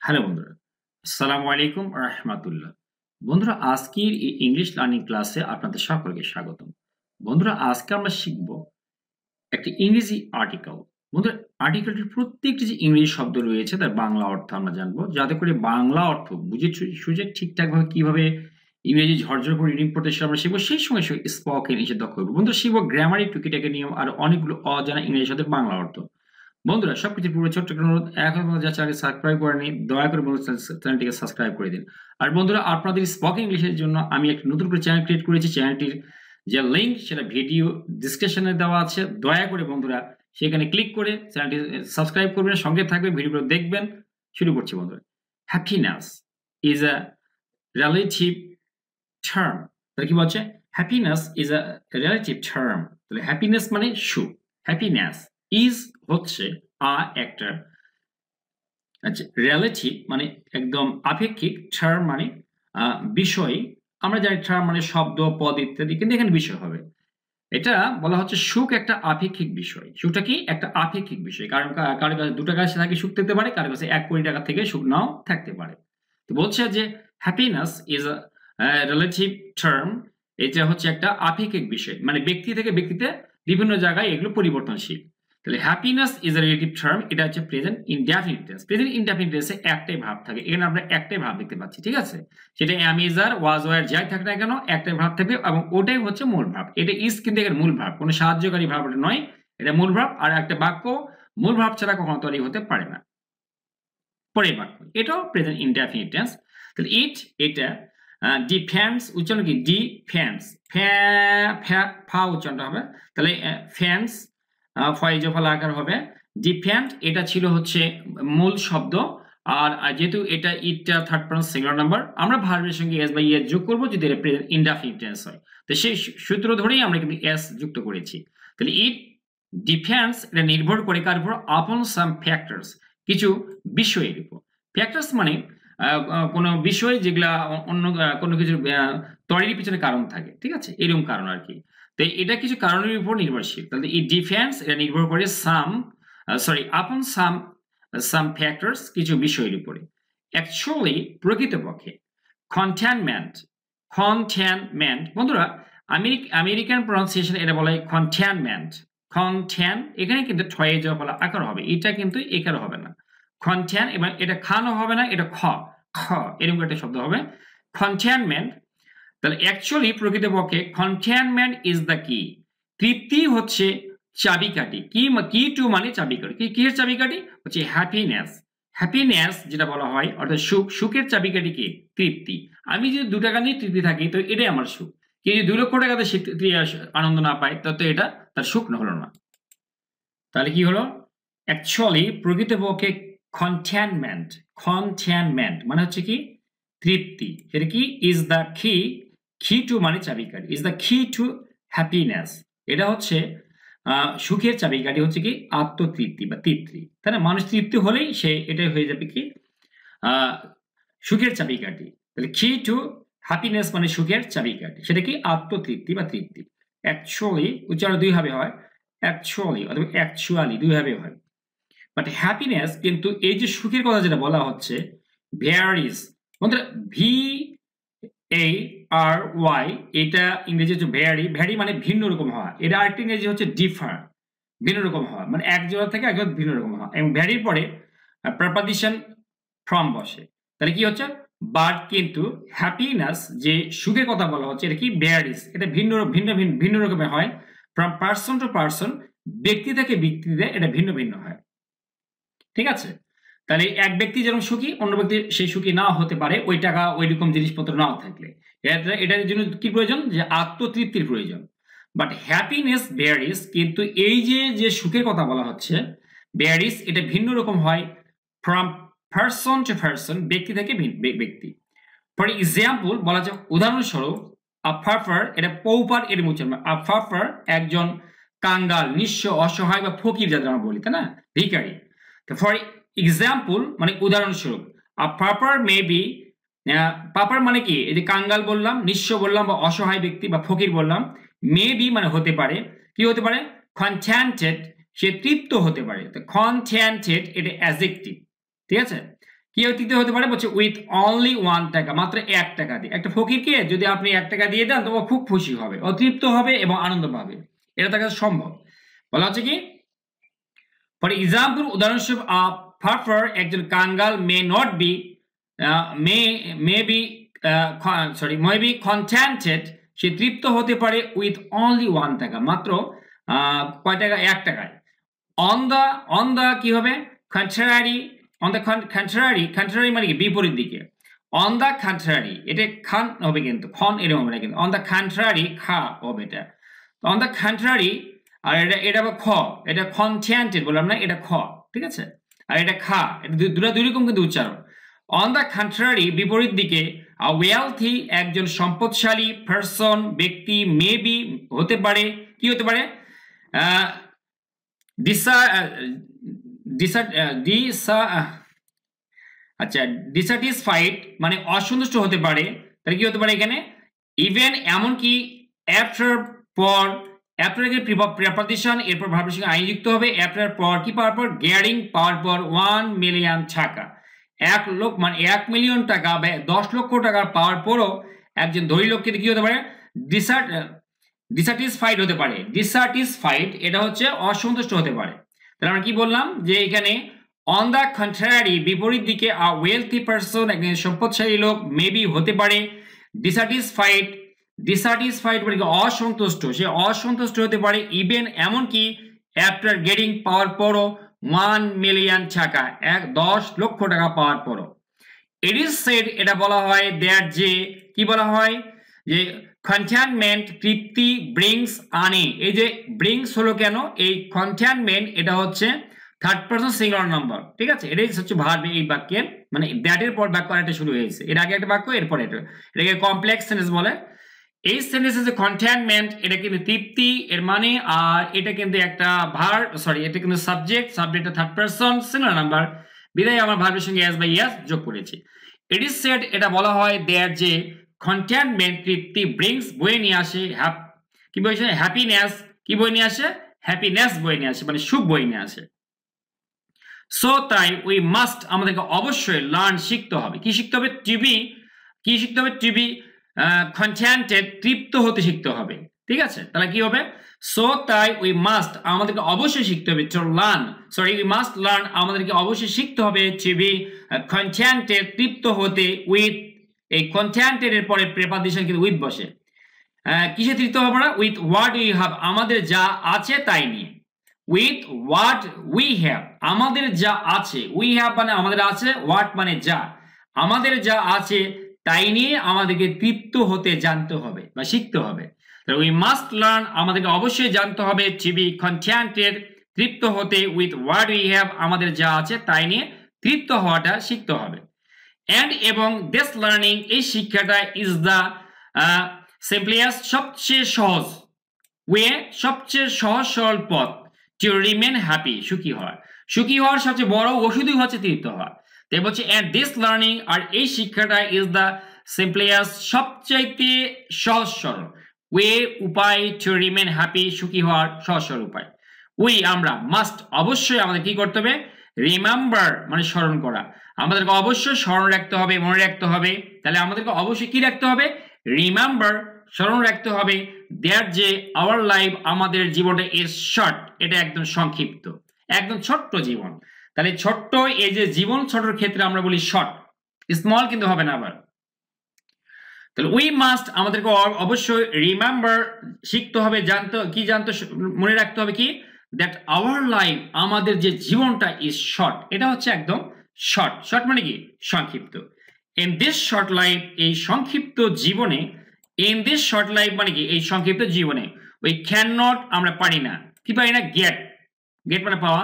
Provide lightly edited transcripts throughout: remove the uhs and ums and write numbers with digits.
Hello বন্ধুরা, আসসালামু আলাইকুম রাহমাতুল্লাহ। বন্ধুরা, আজকের এই ইংলিশ লার্নিং ক্লাসে আপনাদের সকলকে স্বাগতম। বন্ধুরা, আজকে আমরা শিখব একটা ইংরেজি আর্টিকেল। বন্ধুরা, আর্টিকেলটির প্রত্যেকটি যে ইংরেজি শব্দ রয়েছে তার বাংলা অর্থ আমরা জানবো, যাতে করে বাংলা অর্থ বুঝে সুঝে ঠিকঠাকভাবে কিভাবে ইংরেজি ঝরঝর করে রিডিং পড়তে আমরা শিখবো, সেই সঙ্গে সঙ্গে স্পোকেন ইংলিশে দক্ষ হবো। বন্ধুরা, শিখবো গ্রামারের টুকিটাকি নিয়ম আর অনেকগুলো অজানা ইংরেজি শব্দের বাংলা অর্থ। বন্ধুরা, সবকিছুর পূর্বে ছোট্ট একটা অনুরোধ, এখন পর্যন্ত যারা চ্যানেলটি সাবস্ক্রাইব করেনি দয়া করে বন্ধুরা চ্যানেলটিকে সাবস্ক্রাইব করে দিন। আর বন্ধুরা, আপনাদের স্পোকেন ইংলিশের জন্য আমি একটা নতুন করে চ্যানেল ক্রিয়েট করেছি। চ্যানেলটির যে লিংক সেটা ভিডিও ডিসক্রিপশনে দেওয়া আছে। দয়া করে বন্ধুরা সেখানে ক্লিক করে চ্যানেলটি সাবস্ক্রাইব করবেন, সঙ্গে থাকবেন, ভিডিওগুলো দেখবেন। শুরু করছি বন্ধুরা। Happiness is a relative term. তাহলে কি বলছে? Happiness is a relative term. তাহলে হ্যাপিনেস মানে সুখ। হ্যাপিনেস ইজ হচ্ছে একটা, আচ্ছা, রিলেটিভ মানে একদম আপেক্ষিক, টার্ম মানে বিষয়। আমরা জানি টার্ম মানে শব্দ, পদ ইত্যাদি, কিন্তু এখানে বিষয় হবে। এটা বলা হচ্ছে সুখ একটা আপেক্ষিক বিষয়। সুখটা কি? একটা আপেক্ষিক বিষয়। কারণ কারো কাছে 2 টাকা থেকে সুখ থাকতে পারে, কারো কাছে 1 কোটি টাকা থেকে সুখ নাও থাকতে পারে। তো বলছে যে happiness is a relative term. এটা হচ্ছে একটা আপেক্ষিক বিষয়, মানে ব্যক্তি থেকে ব্যক্তিতে বিভিন্ন জায়গায় এগুলো পরিবর্তনশীল। তাহলে happiness is a relative term. এটা হচ্ছে present indefinite tense. Present indefinite টেন্সে একটাই ভাব থাকে। এখানে আমরা একটাই ভাব দেখতে পাচ্ছি, ঠিক আছে? সেটা am, is, are, was, were যাই থাক না কেন একটাই ভাব থাকবে, এবং ওটাই হচ্ছে মূল ভাব। এটা ইজ কিন্তু এর মূল ভাব, কোনো সাহায্যকারী ভাব নয়, এটা মূল ভাব। আর একটা বাক্য মূল ভাব ছাড়া কখনো তৈরি হতে পারে না। পরের বাক্য, এটাও প্রেজেন্ট ইনডেফিনিট টেন্স। তাহলে এটা ডিফেন্স, উচ্চারণ কি? ডিফেন্স, ফা উচ্চারণটা হবে। তাহলে ফেন্স, ফয়জফলা আকার হবে। ডিফেন্ড, এটা ছিল হচ্ছে মূল শব্দ। আর যেহেতু এটা ইটটা থার্ড পারসন সিঙ্গুলার নাম্বার, আমরা ভার্বের সঙ্গে এস বা ইএস যোগ করবো যদি এটা প্রেজেন্ট ইনডেফিনিট টেন্স হয়। তো সেই সূত্র ধরেই আমরা কিন্তু এস যুক্ত করেছি। তাহলে ইট ডিফেন্স, এটা নির্ভর করে কার উপর? আপন সাম ফ্যাক্টরস, কিছু বিষয়ের উপর। ফ্যাক্টরস মানে কোনো বিষয় যেগুলা অন্য কোনো কিছুর তৈরির পিছনে কারণ থাকে, ঠিক আছে? এরকম কারণ আর কি। তো এটা কিছু কারণের উপর নির্ভরশীল। তাহলে এই ডিফেন্স এটা নির্ভর করে আপন সাম ফ্যাক্টরস, কিছু বিষয়ের উপরে। অ্যাকচুয়ালি, প্রকৃতপক্ষে। কন্টেনমেন্ট বন্ধুরা, আমেরিকান প্রনাউন্সিয়েশন এটা বলা হয় কন্টেনমেন্ট। এখানে কিন্তু ঠয়ে যাওয়া ফলা আকার হবে, এটা কিন্তু একার হবে না। কন্টেন, এবং এটা খানো হবে না, এটা খ এরকম একটা শব্দ হবে, কন্টেনমেন্ট। তাহলে অ্যাকচুয়ালি, প্রকৃতপক্ষে, কন্টেনমেন্ট ইজ দ্য কি। তৃপ্তি হচ্ছে চাবিকাঠি। কি টু মানে চাবিকাঠি। কিসের চাবিকাঠি? হচ্ছে হ্যাপিনেস। হ্যাপিনেস যেটা বলা হয়, অর্থাৎ সুখের চাবিকাঠি কি? তৃপ্তি। আমি যদি 2 টাকা নিয়ে তৃপ্তি থাকি তো এটাই আমার সুখ। কেউ যদি 2 লক্ষ টাকাতে আনন্দ না পায় তো এটা তার সুখ হলো না। তাহলে কি হলো? অ্যাকচুয়ালি, প্রকৃতপক্ষে, কন্টেনমেন্ট মানে হচ্ছে কি? তৃপ্তি। সেটা কি? ইজ দ্য কি টু মানে চাবিকাঠি, ইজ দ্য কি টু হ্যাপিনেস। এটা হচ্ছে সুখের চাবিকাঠি হচ্ছে কি? আত্মতৃপ্তি বা তৃপ্তি। তাই না? মানুষ তৃপ্তি হলেই সে এটাই হয়ে যাবে কি? সুখের চাবিকাঠি। তাহলে কি টু হ্যাপিনেস মানে সুখের চাবিকাঠি, সেটা কি? আত্মতৃপ্তি বা তৃপ্তি। অ্যাকচুয়ালি উচ্চারণ 2 ভাবে হয়, অ্যাকচুয়ালি অথবা অ্যাকচুয়ালি 2 ভাবে হয়। বাট হ্যাপিনেস, কিন্তু এই যে সুখের কথা যেটা বলা হচ্ছে, ভ্যারিজ বন্ধুরা, VARY, এটা ইংরেজি হচ্ছে ভ্যারি মানে ভিন্ন রকম হওয়া। এটা আরেকটা ইংরেজি হচ্ছে ডিফার, ভিন্ন রকম হওয়া, মানে এক জায়গা থেকে এক ভিন্ন রকম হওয়া। এবং ভ্যারির পরে প্রেপোজিশন ফ্রম বসে। তাহলে কি হচ্ছে? বাট কিন্তু হ্যাপিনেস, যে সুখের কথা বলা হচ্ছে, এটা কি? ভ্যারিজ, এটা ভিন্ন রকমের হয়। ফ্রম পার্সন টু পার্সন, ব্যক্তি থেকে ব্যক্তিতে এটা ভিন্ন ভিন্ন হয়, ঠিক আছে? তাহলে এক ব্যক্তি যেরকম সুখী, অন্য ব্যক্তি সেই সুখী নাও হতে পারে, ওই টাকা ওই রকম জিনিসপত্র নাও থাকলে। এটার জন্য কি প্রয়োজন? যে আত্মতৃপ্তির প্রয়োজন। বাট হ্যাপিনেস ভ্যারিজ, কিন্তু এই যে সুখের কথা বলা হচ্ছে, ভ্যারিজ, এটা ভিন্ন রকম হয়। ফ্রম পার্সন টু পার্সন, ব্যক্তি থেকে ব্যক্তি। ফর এক্সাম্পল, বলা যায় উদাহরণস্বরূপ, আফাফার, এটা পৌপার এর উচ্চারণ। আফাফার একজন কাঙ্গাল, নিঃস্ব, অসহায় বা ফকির, যাদের আমরা বলি, তাই না? ভিখারি। ফর এক্সাম্পল মানে উদাহরণস্বরূপ, পাপার মে বি, পাপার মানে কি? এই যে কাঙ্গাল বললাম, নিঃস্ব বললাম, বা অসহায় ব্যক্তি বা ফকির বললাম। মে বি মানে হতে পারে, কি হতে পারে? কন্টেন্টেড, সে তৃপ্ত হতে পারে। তো কন্টেন্টেড এটা অ্যাডজেক্টিভ, ঠিক আছে? তৃপ্ত হতে পারে বলছে উইথ অনলি 1 টাকা, মাত্র 1 টাকা দিয়ে। একটা ফকিরকে যদি আপনি 1 টাকা দিয়ে দেন তো ও খুব খুশি হবে, ও তৃপ্ত হবে এবং আনন্দ পাবে, এটা তার কাছে সম্ভব। বলা হচ্ছে কি ফর এক্সাম্পল, উদাহরণস্বরূপ ফারফার একজন কাঙ্গাল may not be may be contented, সে তৃপ্ত হতে পারে উইথ অনলি 1 টাকা, মাত্র কয় টাকা? 1 টাকায়। অন দা কি হবে? Contrary, on the contrary, contrary মানে কি বিপরীত দিকে। অন দ্য কন্ট্রারি, এটা খান হবে কিন্তু, খন এরকম হবে না কিন্তু, অন দ্য কন্ট্রারি খা হবে এটা। অন দ্য কন্ট্রারি, আর এটা খ, এটা কন্টেন্টেড বললাম না, এটা খ, ঠিক আছে? আর এটা খা, এটা দুই রকম কিন্তু উচ্চারণ। অন দ্য কন্ট্রারি বিপরীত দিকে, ওয়েলথি একজন সম্পদশালী, পারসন ব্যক্তি, মেবি হতে পারে, কি হতে পারে? আচ্ছা, ডিসস্যাটিসফাইড মানে অসন্তুষ্ট হতে পারে, তাহলে কি হতে পারে এখানে? ইভেন এমনকি, আফটার পর, আফটার এর প্রিপজিশন, এরপর ভার্বের সঙ্গে আই যুক্ত হবে, আফটার পর কি পাওয়ার পর? গেটিং পাওয়ার পর 1 মিলিয়ন টাকা, 1 লক্ষ মানে 1 মিলিয়ন টাকা বা 10 লক্ষ টাকা পাওয়ার পরও একজন ধনী লোককে কি হতে পারে? ডিসস্যাটিসফাইড হতে পারে। ডিসস্যাটিসফাইড এটা হচ্ছে অসন্তুষ্ট হতে পারে। তাহলে আমরা কি বললাম যে এখানে অন দ্য কন্ট্রারি বিপরীত দিকে, আ ওয়েলথি পারসন একজন সম্পদশালী লোক মেবি হতে পারে ডিসস্যাটিসফাইড, ডিসস্যাটিসফাইড মানে অসন্তুষ্ট, সে অসন্তুষ্ট হতে পারে ইভেন এমনকি আফটার গেটিং পাওয়ার পরও 1 মিলিয়ন টাকা, 10 লক্ষ টাকা পাওয়ার পরও। ইট ইজ সেড এটা বলা হয় দ্যাট যে কি বলা হয় যে কন্টেনমেন্ট তৃপ্তি, ব্রিংস আনে, এই যে ব্রিংস হলো কেন? এই কন্টেনমেন্ট এটা হচ্ছে থার্ড পারসন সিঙ্গুলার নাম্বার, ঠিক আছে? এটাই হচ্ছে ভার্ব এই বাক্যের, মানে দ্যাটের পর বাক্য আরেকটা শুরু হয়েছে, এর আগে একটা বাক্য এরপর এটা, এটাকে কমপ্লেক্স সেন্টেন্স বলে। এই সেন্টেন্সে যে কন্টেনমেন্ট এটা কিন্তু তৃপ্তি এর মানে, আর এটা কিন্তু একটা ভার্ব, সরি এটা কিন্তু সাবজেক্ট, সাবজেক্টটা থার্ড পারসন সিঙ্গুলার নাম্বার, বিদায় আমার ভার্বের সঙ্গে এস বাই এস যোগ করেছি। ইট ইজ সেড এটা বলা হয় দ্যাট যে কন্টেনমেন্ট তৃপ্তি, ব্রিংস বয়ে নিয়ে আসে, কি বই আসে? হ্যাপিনেস, কি বই নিয়ে আসে? হ্যাপিনেস বই নিয়ে আসে, মানে সুখ বই নিয়ে আসে। সো তাই উই মাস্ট আমাদেরকে অবশ্যই লার্ন শিখতে হবে, কি শিখতে হবে? কি শিখতে হবে? কন্টেন্টেড তৃপ্ত হতে শিখতে হবে, ঠিক আছে? তাহলে কি হবে? সো তাই উই মাস্ট আমাদেরকে অবশ্যই শিখতে হবে, to learn, sorry we must learn আমাদেরকে অবশ্যই শিখতে হবে টু বি কন্টেন্টেড তৃপ্ত হতে উইথ, এই কন্টেন্টেড এর পরে প্রিপজিশন কিন্তু উইথ বসে। কিসে তৃপ্ত হবে না? উইথ হোয়াট উই হ্যাভ, আমাদের যা আছে তাই নিয়ে। উইথ হোয়াট উই হ্যাভ, আমাদের যা আছে, উই হ্যাভ মানে আমাদের আছে, হোয়াট মানে যা, আমাদের যা আছে তাই নিয়ে আমাদেরকে তৃপ্ত হতে জানতে হবে বা শিখতে হবে। উই মাস্ট লার্ন আমাদেরকে অবশ্যই জানতে হবে টু বি কন্টেন্টেড তৃপ্ত হতে উইথ হোয়াট উই হ্যাভ, আমাদের যা আছে তাই নিয়ে তৃপ্ত হওয়াটা শিখতে হবে। অ্যান্ড এবং দিস লার্নিং, এই শিক্ষাটা ইজ দ্য সিম্পলিয়েস্ট সবচেয়ে সহজ ওয়ে, সবচেয়ে সহজ সরল পথ টু রিমেন হ্যাপি, সুখী হওয়ার। সুখী হওয়ার সবচেয়ে বড় ওষুধই হচ্ছে তৃপ্ত হওয়া। তাই বলছে অ্যান্ড দিস লার্নিং, আর এই শিক্ষাটা ইজ দ্য সিম্পলিয়েস্ট সবচাইতে সহজ সরল ওয়ে, উপায় টু রিমেন হ্যাপি, সুখী হওয়ার সহজ সরল উপায়। উই আমরা, মাস্ট অবশ্যই আমাদের কি করতে হবে? রিমেম্বার মানে স্মরণ করা, আমাদেরকে অবশ্যই স্মরণ রাখতে হবে, মনে রাখতে হবে। তাহলে আমাদেরকে অবশ্যই কি রাখতে হবে? রিমেম্বার, স্মরণ রাখতে হবে দ্যাট যে আওয়ার লাইফ, আমাদের জীবনটা ইজ শর্ট, এটা একদম সংক্ষিপ্ত, একদম ছোট্ট জীবন। তাহলে ছোট্ট, এই যে জীবন ছোটর ক্ষেত্রে আমরা বলি শর্ট, স্মল কিন্তু হবে না আবার। তাহলে উই মাস্ট আমাদেরকে অবশ্যই রিমেম্বার শিখতে হবে, জানতে মনে রাখতে হবে কি? দ্যাট আওয়ার লাইফ, আমাদের যে জীবনটা ইজ শর্ট, এটা হচ্ছে একদম শর্ট। শর্ট মানে কি? সংক্ষিপ্ত। ইন দিস শর্ট লাইফ, এই সংক্ষিপ্ত জীবনে, ইন দিস শর্ট লাইফ মানে কি? এই সংক্ষিপ্ত জীবনে উই ক্যান নট, আমরা পারি না, কি পারি না? গেট, গেট মানে পাওয়া,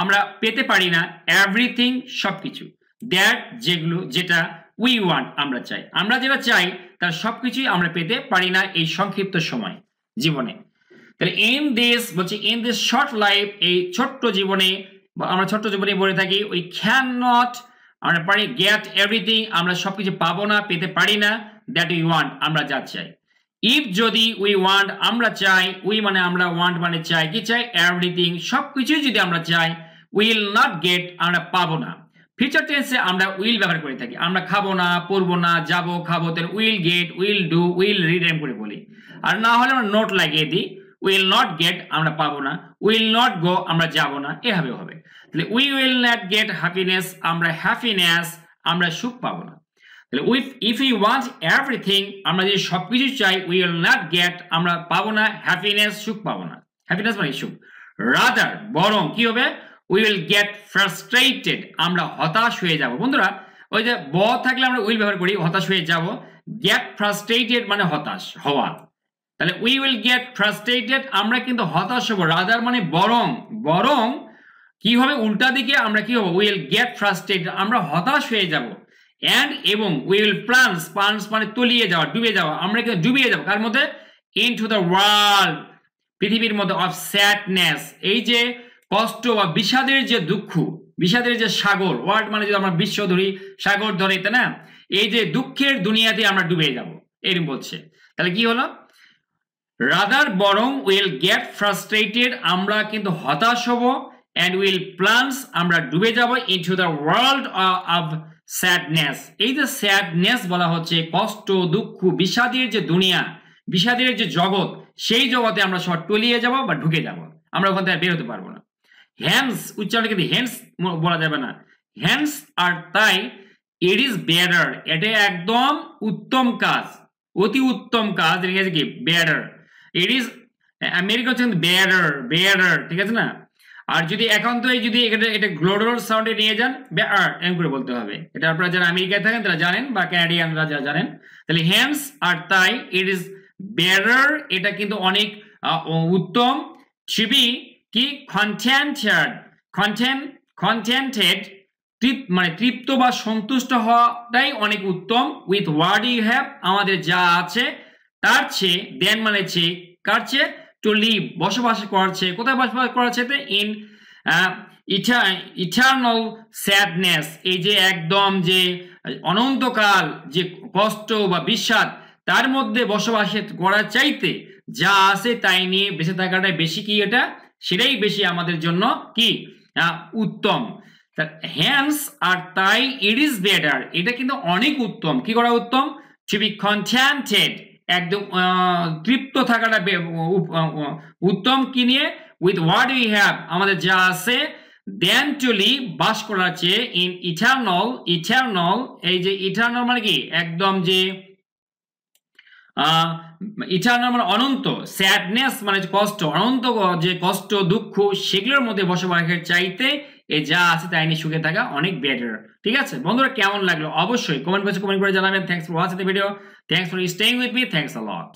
আমরা পেতে পারি না এভরিথিং, সবকিছু, দ্যাট যেগুলো, যেটা উই ওয়ান্ট আমরা চাই, আমরা যেটা চাই তার সবকিছুই আমরা পেতে পারি না এই সংক্ষিপ্ত সময় জীবনে। তাহলে ইন দিস বলছি, ইন দিস শর্ট লাইফ, এই ছোট্ট জীবনে, আমরা ছোট্ট জীবনে বলে থাকি উই ক্যান নট, আমরা পারি গেট এভরিথিং, আমরা সবকিছু পাবো না, পেতে পারি না, দ্যাট উই ওয়ান্ট, আমরা যা চাই। ইফ যদি উই ওয়ান্ট, আমরা চাই, উই মানে আমরা, ওয়ান্ট মানে চাই, কি চাই? এভরিথিং, সবকিছুই যদি আমরা চাই, উইল নট গেট, আমরা পাবো না, ফিউচার টেন্সে আমরা উইল ব্যবহার করে থাকি। আমরা খাবো না, পড়বো না, যাবো, খাবো, তাহলে will get, will do, will read এরকম করে বলি। আর না হলে আমরা নোট লাগিয়ে দিই, উইল নট গেট আমরা পাবো না, উইল নট গো আমরা যাবো না, এভাবে হবে। তাহলে we will not get happiness আমরা হ্যাপিনেস আমরা সুখ পাবো না। তাহলে ইফ ইউ ওয়ান্ট এভরিথিং আমরা যদি সবকিছু চাই, উইল নট গেট আমরা পাবো না হ্যাপিনেস সুখ পাবো না। হ্যাপিনেস মানে সুখ। রাদার বরং কি হবে, উই উইল গেট ফ্রাস্ট্রেটেড আমরা হতাশ হয়ে যাব। বন্ধুরা ওই যে ব থাকলে আমরা উইল ব্যবহার করি, হতাশ হয়ে যাব। গেট ফ্রাস্ট্রেটেড মানে হতাশ হওয়া। তাহলে উই উইল গেট ফ্রাস্ট্রেটেড আমরা কিন্তু হতাশ হব। রাদার মানে বরং, বরং কি হবে উল্টা দিকে আমরা কি হব, উইল গেট ফ্রাস্ট্রেটেড আমরা হতাশ হয়ে যাব। এন্ড এবং উইল প্লান্স, প্লান্স মানে তলিয়ে যাওয়া, ডুবে যাওয়া, আমরা কিন্তু ডুবিয়ে যাব কার মধ্যে, ইনটু দ্য ওয়ার্ল্ড পৃথিবীর মধ্যে, অফ স্যাডনেস এই যে কষ্ট বা বিষাদের যে দুঃখ, বিষাদের যে সাগর, ওয়ার্ল্ড মানে যদি আমরা বিশ্ব ধরি, সাগর ধরি, তাই না, এই যে দুঃখের দুনিয়াতে আমরা ডুবে যাব এরকম বলছে। তাহলে কি হলো, রাদার বরং উইল গেট ফ্রাস্ট্রেটেড আমরা কিন্তু হতাশ হব, এন্ড উইল প্লান্স আমরা ডুবে যাব, into the world of sadness এই যে স্যাডনেস বলা হচ্ছে কষ্ট দুঃখ বিষাদের যে দুনিয়া, বিষাদের যে জগৎ, সেই জগতে আমরা সব টলিয়ে যাব বা ঢুকে যাব, আমরা ওখান থেকে বের হতে পারবো না। হ্যান্স উচ্চারণ কিন্তু হ্যান্স বলা যাবে না, হ্যান্স আর তাই ইট ইজ বেটার এটা একদম উত্তম কাজ, অতি উত্তম কাজ, ইংরেজি কি বেটার, ইট ইজ আমেরিকা হচ্ছে বেটার, বেটার ঠিক আছে না। আর যদি একান্তই যদি এটা গ্লোডাল সাউন্ডে নিয়ে যান বেটার এম করে বলতে হবে। এটা আপনারা যারা আমেরিকায় থাকেন তারা জানেন, বা ক্যানাডিয়ানরা যারা জানেন। তাহলে হ্যান্স আর তাই ইট ইজ বেটার এটা কিন্তু অনেক উত্তম, টু কি কন্টেন্টেড, কন্টেন্টেড মানে তৃপ্ত বা সন্তুষ্ট হওয়াটাই অনেক উত্তম, উইথ হোয়াট ইউ হ্যাভ আমাদের যা আছে তার চেয়ে, দেন মানে চেয়ে, কার চেয়ে, টু লিভ বসবাস করার চেয়ে, কোথায় বসবাস করার চেয়ে, ইন ইটারনাল স্যাডনেস এই যে একদম যে অনন্তকাল যে কষ্ট বা বিষাদ তার মধ্যে বসবাস করার চাইতে যা আছে তাই নিয়ে বেঁচে থাকাটাই বেশি কি, এটা সেটাই বেশি আমাদের জন্য কি উত্তম। হ্যান্স আর তাই ইট ইজ বেটার এটা কিন্তু অনেক উত্তম, কি করা উত্তম, টু বি কন্টেন্টেড একদম তৃপ্ত থাকাটা উত্তম, কি নিয়ে, উইথ হোয়াট উই হ্যাভ আমাদের যা আছে, দেন টু লিভ বাস করার চেয়ে, ইন ইটারনাল, ইটারনাল এই যে ইটারনাল মানে কি একদম যে ইটারনাল মানে অনন্ত, স্যাডনেস মানে কষ্ট, অনন্ত যে কষ্ট দুঃখ সেগুলোর মধ্যে বসবাসের চাইতে এই যা আছে তাই নিয়ে সুখে থাকা অনেক বেটার। ঠিক আছে বন্ধুরা, কেমন লাগলো অবশ্যই কমেন্ট বক্সে কমেন্ট করে জানাবেন। Thanks for watching the video, thanks for staying with me, thanks a lot.